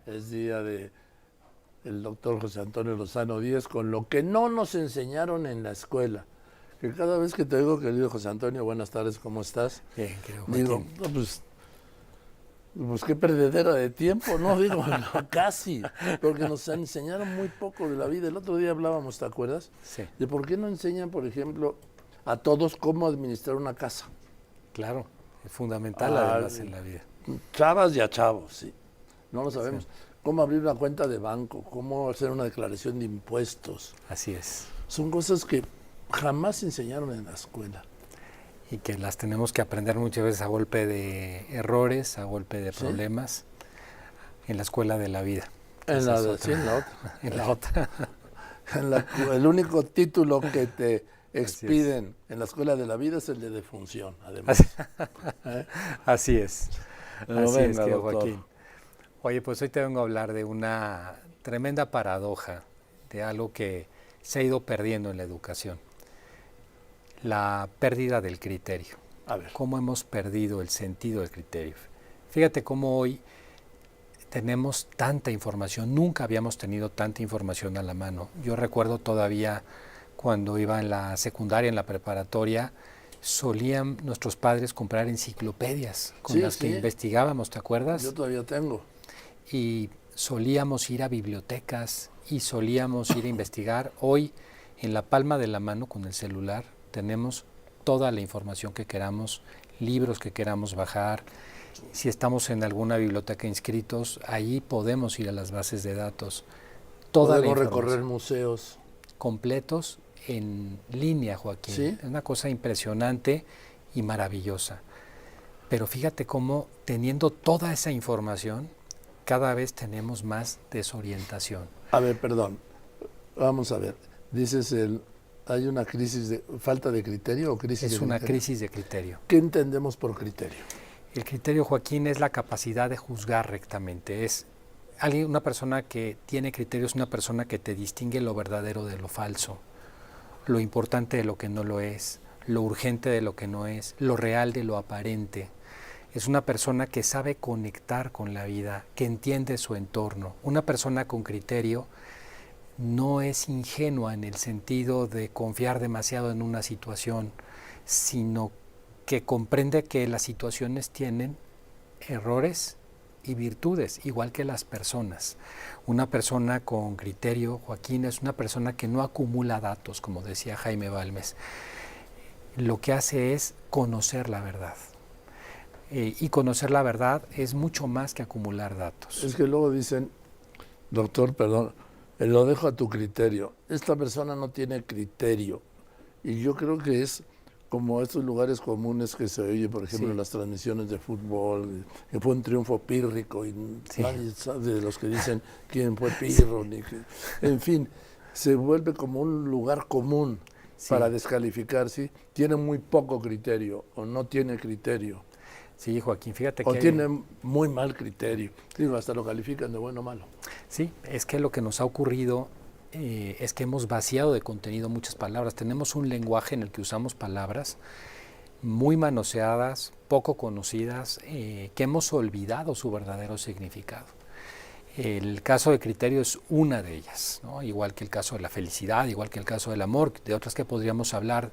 es día de el doctor José Antonio Lozano Díez, con lo que no nos enseñaron en la escuela. Que cada vez que te digo, querido José Antonio, buenas tardes, ¿cómo estás? Bien, querido Digo, Joaquín. no, pues qué perdedera de tiempo, ¿no? Digo, no, casi, porque nos enseñaron muy poco de la vida. El otro día hablábamos, ¿te acuerdas? Sí, De por qué no enseñan, por ejemplo, a todos cómo administrar una casa. claro, es fundamental A además en la vida. chavas y a chavos, sí. No lo sabemos. Sí. Cómo abrir una cuenta de banco, cómo hacer una declaración de impuestos. Así es. Son cosas que jamás enseñaron en la escuela. Y que las tenemos que aprender muchas veces a golpe de errores, a golpe de ¿Sí? problemas, en la escuela de la vida. En Esa la, es de, otra. sí, en la otra. En la otra. El único título que te es. expiden en la escuela de la vida es el de defunción, además. Así es. Pero Así venga, es, querido doctor. Joaquín. Oye, pues hoy te vengo a hablar de una tremenda paradoja, de algo que se ha ido perdiendo en la educación. La pérdida del criterio. A ver. Cómo hemos perdido el sentido del criterio. Fíjate cómo hoy tenemos tanta información, nunca habíamos tenido tanta información a la mano. Yo recuerdo todavía cuando iba en la secundaria, en la preparatoria, solían nuestros padres comprar enciclopedias con Sí, las que sí. investigábamos, ¿te acuerdas? Yo todavía tengo. Y solíamos ir a bibliotecas y solíamos ir a investigar. Hoy, en la palma de la mano con el celular, tenemos toda la información que queramos, libros que queramos bajar. Si estamos en alguna biblioteca inscritos, ahí podemos ir a las bases de datos. Toda Podemos la recorrer museos. completos en línea, Joaquín. ¿Sí? Es una cosa impresionante y maravillosa. Pero fíjate cómo, teniendo toda esa información, cada vez tenemos más desorientación. A ver, perdón. Vamos a ver. Dices, hay una crisis de falta de criterio o crisis de Es una criterio. crisis de criterio. ¿Qué entendemos por criterio? El criterio, Joaquín, es la capacidad de juzgar rectamente. Es una persona que tiene criterio, es una persona que te distingue lo verdadero de lo falso, lo importante de lo que no lo es, lo urgente de lo que no es, lo real de lo aparente. Es una persona que sabe conectar con la vida, que entiende su entorno. Una persona con criterio no es ingenua en el sentido de confiar demasiado en una situación, sino que comprende que las situaciones tienen errores y virtudes, igual que las personas. Una persona con criterio, Joaquín, es una persona que no acumula datos, como decía Jaime Balmes. Lo que hace es conocer la verdad. Y conocer la verdad es mucho más que acumular datos. Es que luego dicen, doctor, perdón, lo dejo a tu criterio. Esta persona no tiene criterio. Y yo creo que es como estos lugares comunes que se oye, por ejemplo, Sí. en las transmisiones de fútbol, que fue un triunfo pírrico y Sí. nadie sabe de los que dicen quién fue Pirro. Ni en fin, se vuelve como un lugar común Sí. para descalificar, ¿sí? Tiene muy poco criterio o no tiene criterio. Sí, Joaquín, fíjate O que tiene muy mal criterio. Digo, hasta lo califican de bueno o malo. sí, es que lo que nos ha ocurrido es que hemos vaciado de contenido muchas palabras. Tenemos un lenguaje en el que usamos palabras muy manoseadas, poco conocidas, que hemos olvidado su verdadero significado. El caso de criterio es una de ellas, ¿no? Igual que el caso de la felicidad, igual que el caso del amor, de otras que podríamos hablar.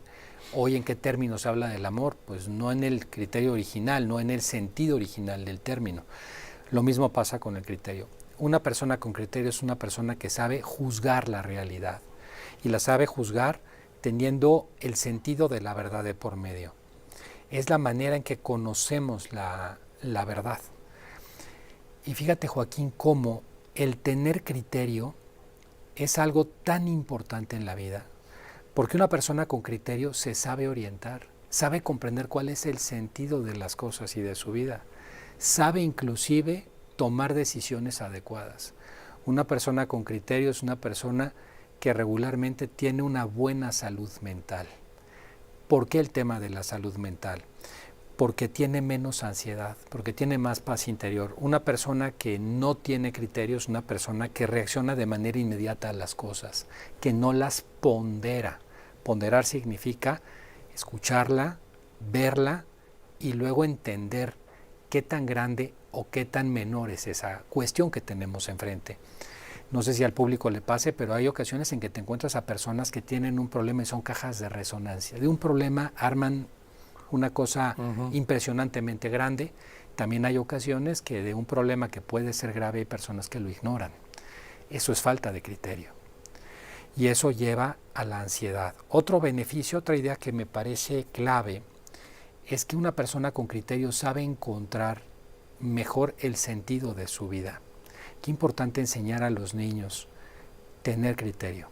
Hoy, ¿en qué términos se habla del amor? Pues no en el criterio original, no en el sentido original del término. Lo mismo pasa con el criterio. Una persona con criterio es una persona que sabe juzgar la realidad y la sabe juzgar teniendo el sentido de la verdad de por medio. Es la manera en que conocemos la verdad. Y fíjate, Joaquín, cómo el tener criterio es algo tan importante en la vida, porque una persona con criterio se sabe orientar, sabe comprender cuál es el sentido de las cosas y de su vida, sabe inclusive tomar decisiones adecuadas. Una persona con criterio es una persona que regularmente tiene una buena salud mental. ¿Por qué el tema de la salud mental? Porque tiene menos ansiedad, porque tiene más paz interior. Una persona que no tiene criterios es una persona que reacciona de manera inmediata a las cosas, que no las pondera. Ponderar significa escucharla, verla y luego entender qué tan grande o qué tan menor es esa cuestión que tenemos enfrente. No sé si al público le pase, pero hay ocasiones en que te encuentras a personas que tienen un problema y son cajas de resonancia. De un problema arman una cosa impresionantemente grande. También hay ocasiones que de un problema que puede ser grave hay personas que lo ignoran. Eso es falta de criterio. Y eso lleva a la ansiedad. Otro beneficio, otra idea que me parece clave, es que una persona con criterio sabe encontrar mejor el sentido de su vida. Qué importante enseñar a los niños tener criterio.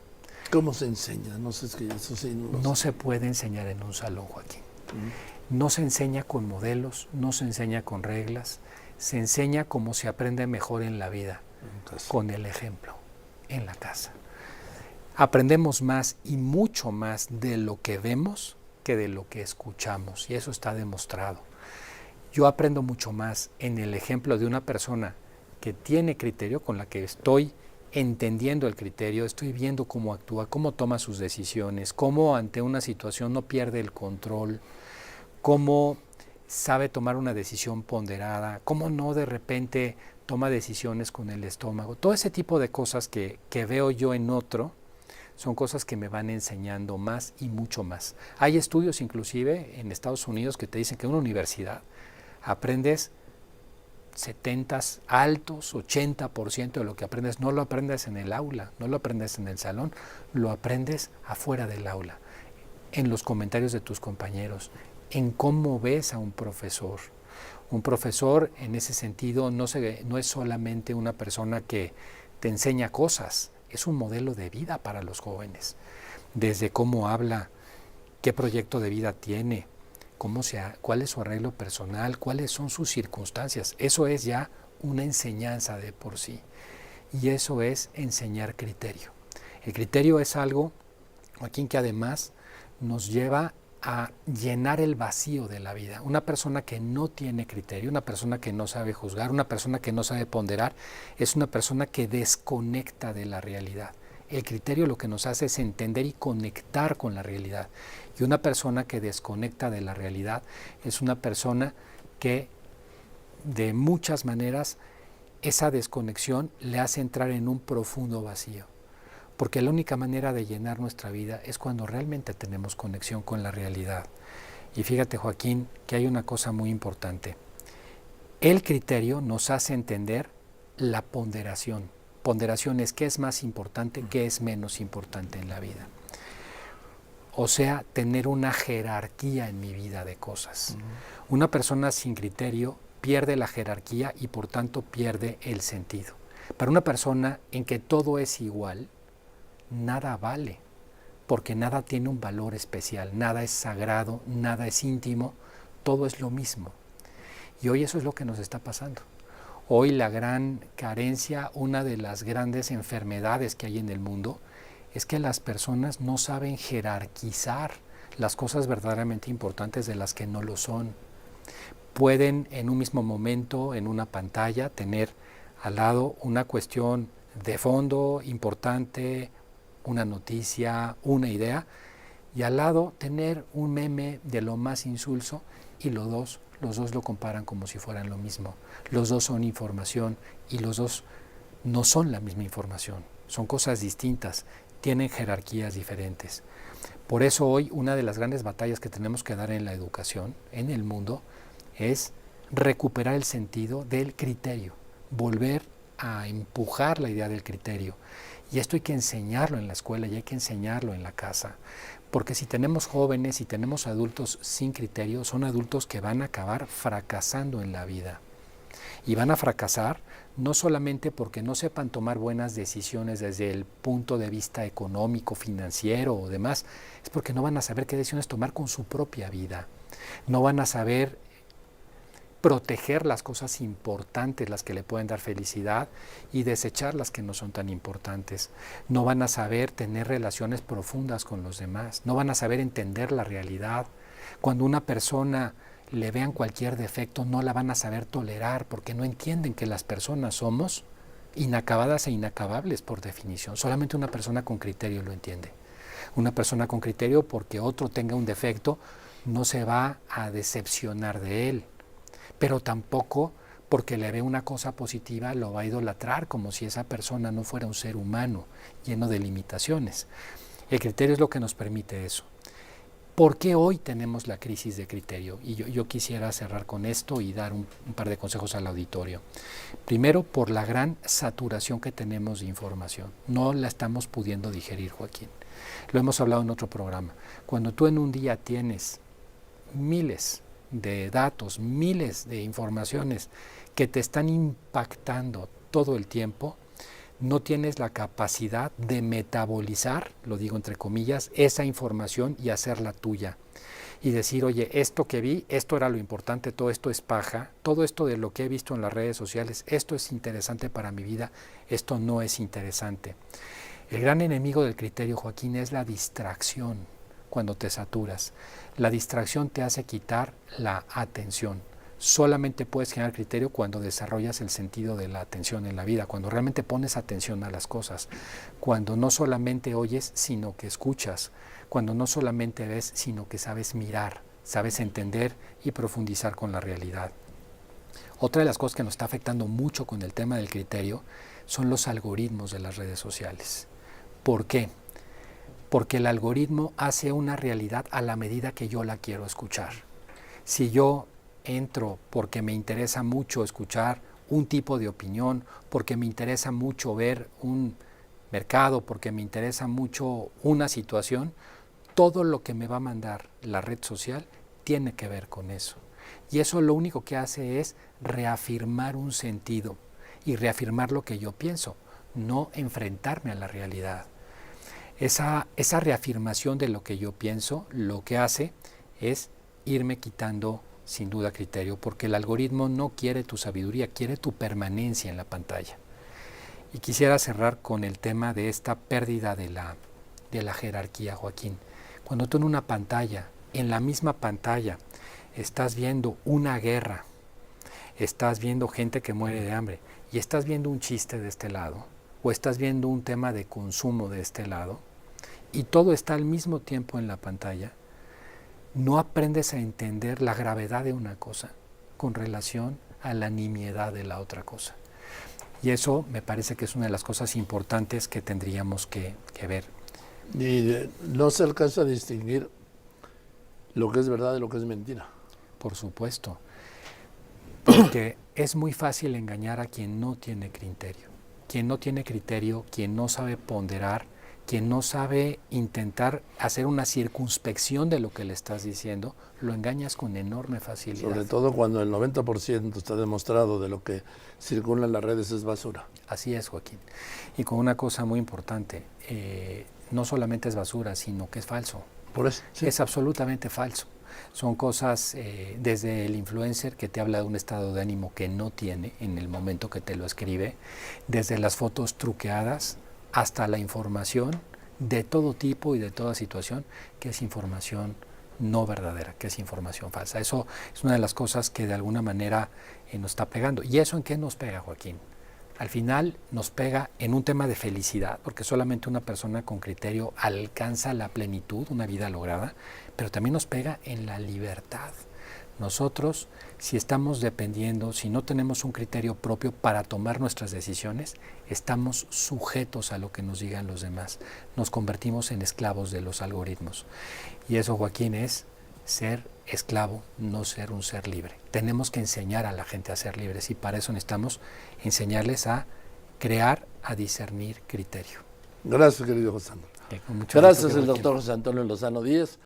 ¿Cómo se enseña? No sé, es que eso sí, no se puede enseñar en un salón, Joaquín. No se enseña con modelos, no se enseña con reglas, se enseña como se aprende mejor en la vida, con el ejemplo, en la casa. Aprendemos más y mucho más de lo que vemos que de lo que escuchamos, y eso está demostrado. Yo aprendo mucho más en el ejemplo de una persona que tiene criterio, con la que estoy entendiendo el criterio, estoy viendo cómo actúa, cómo toma sus decisiones, cómo ante una situación no pierde el control, cómo sabe tomar una decisión ponderada, cómo no de repente toma decisiones con el estómago. Todo ese tipo de cosas que veo yo en otro son cosas que me van enseñando más y mucho más. Hay estudios inclusive en Estados Unidos que te dicen que en una universidad aprendes 70 altos, 80% de lo que aprendes, no lo aprendes en el aula, no lo aprendes en el salón, lo aprendes afuera del aula, en los comentarios de tus compañeros, en cómo ves a un profesor. Un profesor en ese sentido no es solamente una persona que te enseña cosas, es un modelo de vida para los jóvenes, desde cómo habla, qué proyecto de vida tiene, cuál es su arreglo personal, cuáles son sus circunstancias. Eso es ya una enseñanza de por sí. Y eso es enseñar criterio. El criterio es algo, Joaquín, que además nos lleva a llenar el vacío de la vida. Una persona que no tiene criterio, una persona que no sabe juzgar, una persona que no sabe ponderar, es una persona que desconecta de la realidad. El criterio lo que nos hace es entender y conectar con la realidad. Y una persona que desconecta de la realidad es una persona que de muchas maneras esa desconexión le hace entrar en un profundo vacío. Porque la única manera de llenar nuestra vida es cuando realmente tenemos conexión con la realidad. Y fíjate, Joaquín, que hay una cosa muy importante. El criterio nos hace entender la ponderación. Ponderación es qué es más importante, qué es menos importante en la vida. O sea, tener una jerarquía en mi vida de cosas. Una persona sin criterio pierde la jerarquía y por tanto pierde el sentido. Para una persona en que todo es igual, nada vale, porque nada tiene un valor especial, nada es sagrado, nada es íntimo, todo es lo mismo. Y hoy eso es lo que nos está pasando. Hoy la gran carencia, una de las grandes enfermedades que hay en el mundo, es que las personas no saben jerarquizar las cosas verdaderamente importantes de las que no lo son. Pueden en un mismo momento, en una pantalla, tener al lado una cuestión de fondo importante, una noticia, una idea, y al lado tener un meme de lo más insulso y los dos lo comparan como si fueran lo mismo. Los dos son información y los dos no son la misma información, son cosas distintas, tienen jerarquías diferentes. Por eso hoy una de las grandes batallas que tenemos que dar en la educación, en el mundo, es recuperar el sentido del criterio, volver a empujar la idea del criterio. Y esto hay que enseñarlo en la escuela y hay que enseñarlo en la casa. Porque si tenemos jóvenes y tenemos adultos sin criterio, son adultos que van a acabar fracasando en la vida. Y van a fracasar no solamente porque no sepan tomar buenas decisiones desde el punto de vista económico, financiero o demás, es porque no van a saber qué decisiones tomar con su propia vida. No van a saber proteger las cosas importantes, las que le pueden dar felicidad, y desechar las que no son tan importantes. No van a saber tener relaciones profundas con los demás, no van a saber entender la realidad. Cuando una persona le vean cualquier defecto, no la van a saber tolerar, porque no entienden que las personas somos inacabadas e inacabables por definición. Solamente una persona con criterio lo entiende. Una persona con criterio, porque otro tenga un defecto, no se va a decepcionar de él, pero tampoco porque le ve una cosa positiva, lo va a idolatrar como si esa persona no fuera un ser humano lleno de limitaciones. El criterio es lo que nos permite eso. ¿Por qué hoy tenemos la crisis de criterio? Y yo quisiera cerrar con esto y dar un par de consejos al auditorio. Primero, por la gran saturación que tenemos de información. No la estamos pudiendo digerir, Joaquín. Lo hemos hablado en otro programa. Cuando tú en un día tienes miles de datos, miles de informaciones que te están impactando todo el tiempo, no tienes la capacidad de metabolizar, lo digo entre comillas, esa información y hacerla tuya. Y decir, oye, esto que vi, esto era lo importante, todo esto es paja, todo esto de lo que he visto en las redes sociales, esto es interesante para mi vida, esto no es interesante. El gran enemigo del criterio, Joaquín, es la distracción cuando te saturas. La distracción te hace quitar la atención. Solamente puedes generar criterio cuando desarrollas el sentido de la atención en la vida, cuando realmente pones atención a las cosas, cuando no solamente oyes, sino que escuchas, cuando no solamente ves, sino que sabes mirar, sabes entender y profundizar con la realidad. Otra de las cosas que nos está afectando mucho con el tema del criterio son los algoritmos de las redes sociales. ¿Por qué? Porque el algoritmo hace una realidad a la medida que yo la quiero escuchar. Si yo entro porque me interesa mucho escuchar un tipo de opinión, porque me interesa mucho ver un mercado, porque me interesa mucho una situación, todo lo que me va a mandar la red social tiene que ver con eso. Y eso lo único que hace es reafirmar un sentido y reafirmar lo que yo pienso, no enfrentarme a la realidad. Esa reafirmación de lo que yo pienso, lo que hace es irme quitando sin duda criterio, porque el algoritmo no quiere tu sabiduría, quiere tu permanencia en la pantalla. Y quisiera cerrar con el tema de esta pérdida de la jerarquía, Joaquín. Cuando tú en una pantalla, en la misma pantalla, estás viendo una guerra, estás viendo gente que muere de hambre, y estás viendo un chiste de este lado, o estás viendo un tema de consumo de este lado, y todo está al mismo tiempo en la pantalla, no aprendes a entender la gravedad de una cosa con relación a la nimiedad de la otra cosa. Y eso me parece que es una de las cosas importantes que tendríamos que ver. Y no se alcanza a distinguir lo que es verdad de lo que es mentira. Por supuesto, porque es muy fácil engañar a quien no tiene criterio. Quien no tiene criterio, quien no sabe ponderar, quien no sabe intentar hacer una circunspección de lo que le estás diciendo, lo engañas con enorme facilidad. Sobre todo cuando el 90% está demostrado de lo que circula en las redes es basura. Así es, Joaquín. Y con una cosa muy importante, no solamente es basura, sino que es falso. Por eso, sí. Es absolutamente falso. Son cosas desde el influencer que te habla de un estado de ánimo que no tiene en el momento que te lo escribe, desde las fotos truqueadas hasta la información de todo tipo y de toda situación que es información no verdadera, que es información falsa. Eso es una de las cosas que de alguna manera nos está pegando. ¿Y eso en qué nos pega, Joaquín? Al final nos pega en un tema de felicidad, porque solamente una persona con criterio alcanza la plenitud, una vida lograda, pero también nos pega en la libertad. Nosotros, si estamos dependiendo, si no tenemos un criterio propio para tomar nuestras decisiones, estamos sujetos a lo que nos digan los demás. Nos convertimos en esclavos de los algoritmos. Y eso, Joaquín, es ser esclavo, no ser un ser libre. Tenemos que enseñar a la gente a ser libres y para eso necesitamos enseñarles a crear, a discernir criterio. Gracias, querido José Antonio. Con mucho Gracias, gusto, el doctor José Antonio Lozano Díez.